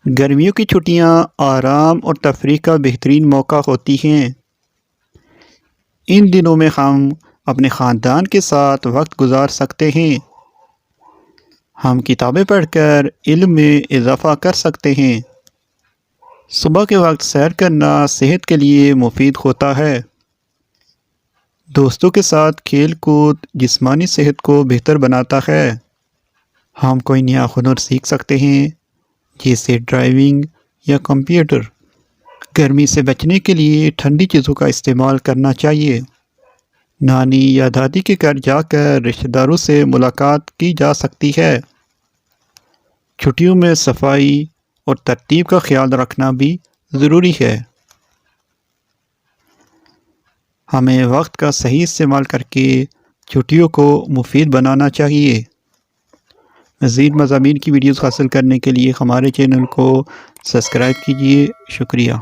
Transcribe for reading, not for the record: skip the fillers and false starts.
گرمیوں کی چھٹیاں آرام اور تفریح کا بہترین موقع ہوتی ہیں۔ ان دنوں میں ہم اپنے خاندان کے ساتھ وقت گزار سکتے ہیں۔ ہم کتابیں پڑھ کر علم میں اضافہ کر سکتے ہیں۔ صبح کے وقت سیر کرنا صحت کے لیے مفید ہوتا ہے۔ دوستوں کے ساتھ کھیل کود جسمانی صحت کو بہتر بناتا ہے۔ ہم کوئی نیا ہنر سیکھ سکتے ہیں، جیسے ڈرائیونگ یا کمپیوٹر۔ گرمی سے بچنے کے لیے ٹھنڈی چیزوں کا استعمال کرنا چاہیے۔ نانی یا دادی کے گھر جا کر رشتہ داروں سے ملاقات کی جا سکتی ہے۔ چھٹیوں میں صفائی اور ترتیب کا خیال رکھنا بھی ضروری ہے۔ ہمیں وقت کا صحیح استعمال کر کے چھٹیوں کو مفید بنانا چاہیے۔ مزید مضامین کی ویڈیوز حاصل کرنے کے لیے ہمارے چینل کو سبسکرائب کیجیے۔ شکریہ۔